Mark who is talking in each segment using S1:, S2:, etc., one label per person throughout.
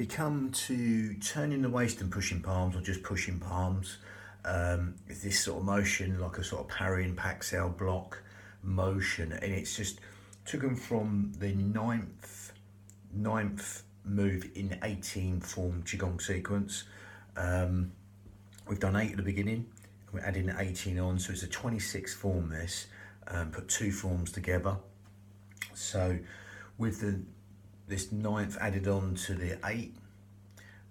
S1: come to turning the waist and pushing palms, or just pushing palms. This sort of motion, like a sort of parrying paxel block motion, and it's just took them from the ninth move in 18 form qigong sequence. We've done 8 at the beginning, we're adding 18 on, so it's a 26 form this. Put 2 forms together, so with this 9th added on to the 8,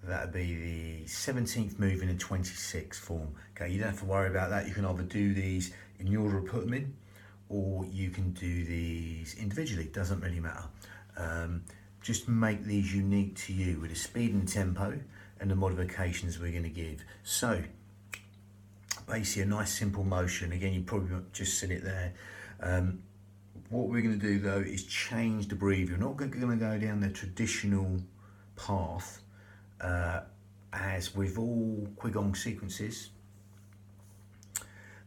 S1: that would be the 17th move in a 26 form. Okay, you don't have to worry about that. You can either do these in the order of put them in, or you can do these individually. It doesn't really matter. Just make these unique to you with the speed and tempo and the modifications we're going to give. So basically a nice simple motion. Again, you probably just seen it there. What we're going to do though is change the breathing. We're not going to go down the traditional path. As with all qigong sequences,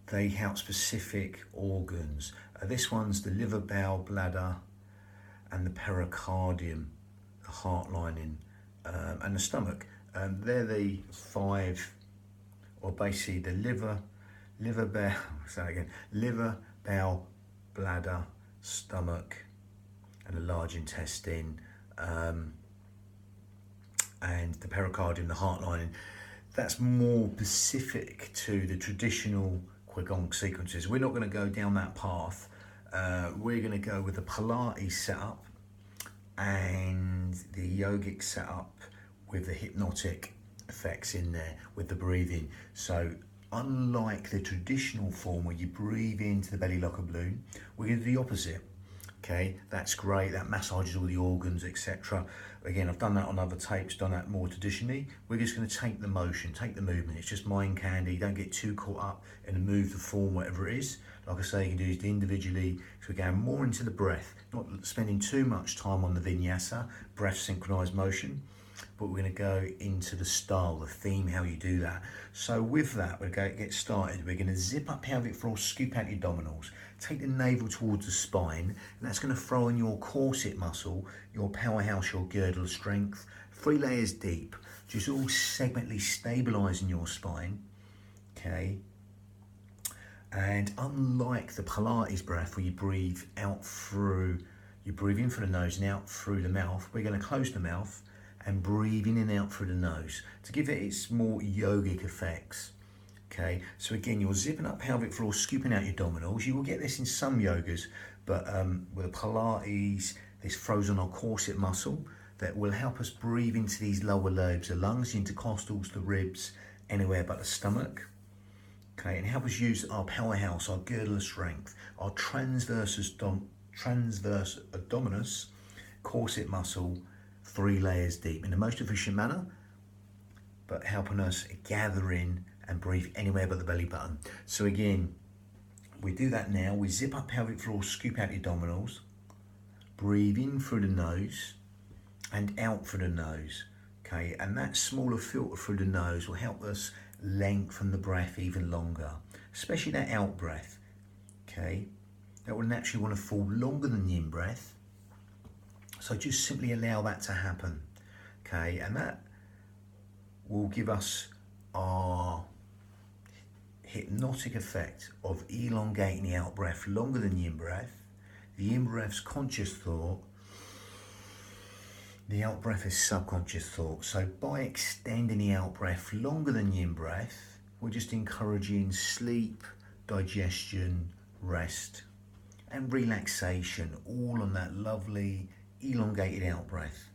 S1: they help specific organs. This one's the liver, bowel, bladder, and the pericardium, the heart lining, and the stomach. They're the 5, or basically the liver, bowel, bladder, stomach, and the large intestine, and the pericardium, the heart lining. That's more specific to the traditional qigong sequences. We're not going to go down that path. We're going to go with the Pilates setup and the yogic setup with the hypnotic effects in there with the breathing. So unlike the traditional form where you breathe into the belly like a balloon, we're going to do the opposite. Okay, that's great, that massages all the organs, etc. Again, I've done that on other tapes, done that more traditionally. We're just going to take the motion, take the movement. It's just mind candy. Don't get too caught up in the move, the form, whatever it is. Like I say, you can do it individually. So we're going more into the breath, not spending too much time on the vinyasa, breath synchronized motion, but we're going to go into the style, the theme, how you do that. So with that, we're going to get started. We're going to zip up pelvic floor, scoop out your abdominals, take the navel towards the spine, and that's going to throw in your corset muscle, your powerhouse, your girdle strength, 3 layers deep, just all segmentally stabilizing your spine. Okay. And unlike the Pilates breath where you breathe out through, you breathe in through the nose and out through the mouth, we're going to close the mouth and breathe in and out through the nose to give it its more yogic effects. Okay, so again, you're zipping up pelvic floor, scooping out your abdominals. You will get this in some yogas, but with Pilates, this throws on our corset muscle that will help us breathe into these lower lobes, the lungs, the intercostals, the ribs, anywhere but the stomach. Okay, and help us use our powerhouse, our girdle strength, our transverse abdominis, corset muscle, 3 layers deep in the most efficient manner, but helping us gather in and breathe anywhere but the belly button. So again, we do that now. We zip up pelvic floor, scoop out the abdominals, breathe in through the nose and out through the nose. Okay, and that smaller filter through the nose will help us lengthen the breath even longer, especially that out breath. Okay, that will naturally want to fall longer than the in breath. So just simply allow that to happen. Okay, and that will give us our hypnotic effect of elongating the out breath longer than the in breath. The in breath's conscious thought, the out breath is subconscious thought. So by extending the out breath longer than the in breath, we're just encouraging sleep, digestion, rest, and relaxation, all on that lovely elongated out breath.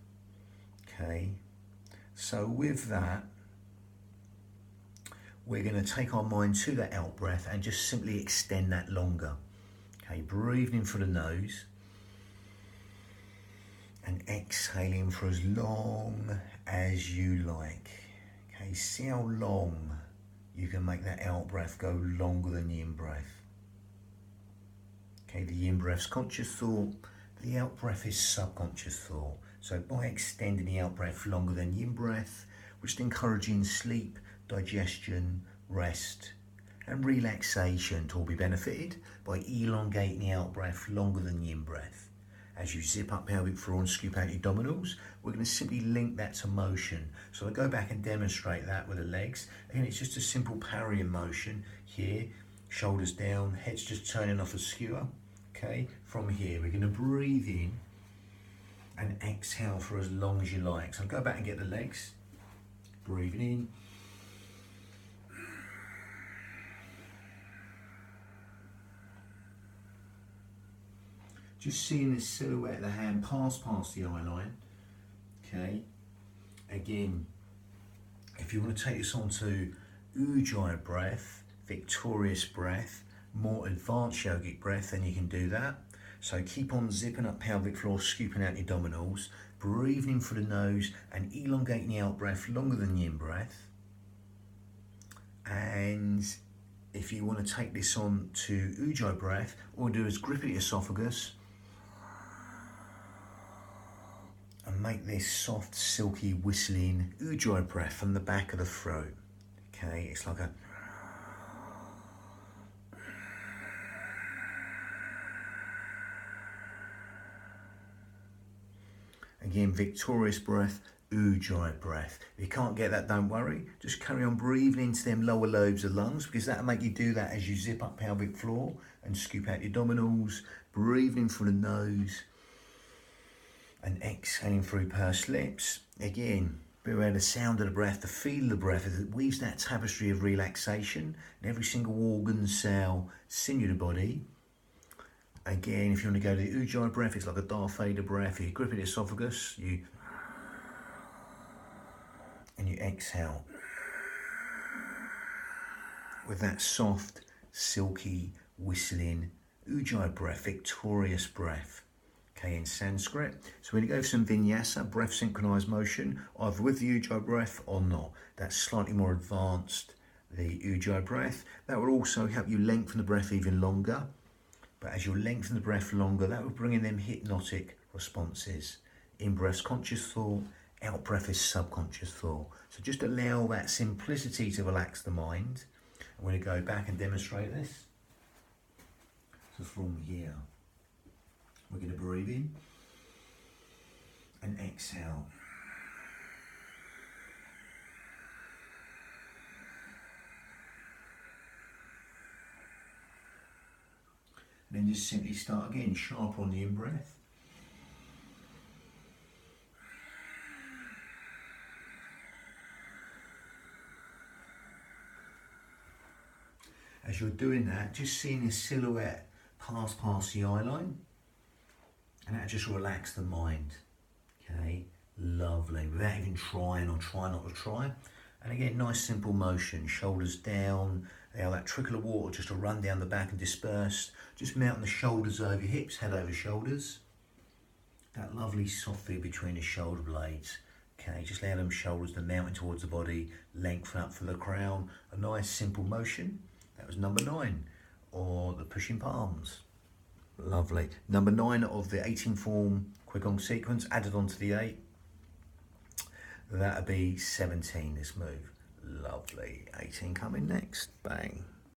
S1: Okay, so with that, we're going to take our mind to that out breath and just simply extend that longer. Okay, breathing in through the nose and exhaling for as long as you like. Okay, see how long you can make that out breath go longer than the in breath. Okay, the in breath's conscious thought, the out breath is subconscious thought. So by extending the out breath longer than the in breath, we're just encouraging sleep, digestion, rest, and relaxation to all be benefited by elongating the out breath longer than the in breath. As you zip up pelvic floor and scoop out your abdominals, we're going to simply link that to motion. So I'll go back and demonstrate that with the legs. Again, it's just a simple parrying motion here, shoulders down, head's just turning off the skewer. Okay, from here, we're going to breathe in and exhale for as long as you like. So I'll go back and get the legs, breathing in. Just seeing the silhouette of the hand pass past the eye line. Okay. Again, if you want to take this on to Ujjayi breath, victorious breath, more advanced yogic breath, then you can do that. So keep on zipping up pelvic floor, scooping out your abdominals, breathing in through the nose and elongating the out breath longer than the in breath. And if you want to take this on to Ujjayi breath, all you do is grip at your esophagus and make this soft, silky, whistling Ujjayi breath from the back of the throat. Okay, it's like a... Again, victorious breath, Ujjayi breath. If you can't get that, don't worry. Just carry on breathing into them lower lobes of lungs, because that'll make you do that as you zip up pelvic floor and scoop out your abdominals, breathing through the nose and exhaling through pursed lips. Again, be aware of the sound of the breath, the feel of the breath as it weaves that tapestry of relaxation in every single organ, cell, sinew of the body. Again, if you want to go to the Ujjayi breath, it's like a Darth Vader breath. You grip at the esophagus, and you exhale with that soft, silky, whistling Ujjayi breath, victorious breath. Okay, in Sanskrit. So we're going to go for some vinyasa, breath synchronized motion, either with the Ujjayi breath or not. That's slightly more advanced, the Ujjayi breath. That will also help you lengthen the breath even longer. But as you lengthen the breath longer, that will bring in them hypnotic responses. In breath's conscious thought, out breath is subconscious thought. So just allow that simplicity to relax the mind. I'm going to go back and demonstrate this. So from here, we're going to breathe in and exhale. And then just simply start again, sharp on the in-breath. As you're doing that, just seeing this silhouette pass past the eye line, and that just relax the mind. Okay, lovely, without even trying or try not to try. And again, nice simple motion, shoulders down, allow that trickle of water just to run down the back and disperse. Just mounting the shoulders over your hips, head over shoulders. That lovely soft feel between the shoulder blades. Okay, just allow them shoulders to mountain towards the body, lengthen up for the crown. A nice simple motion. That was number 9, or the pushing palms. Lovely. Number 9 of the 18 form qigong sequence, added on to the 8. That'll be 17, this move. Lovely. 18 coming next. Bang.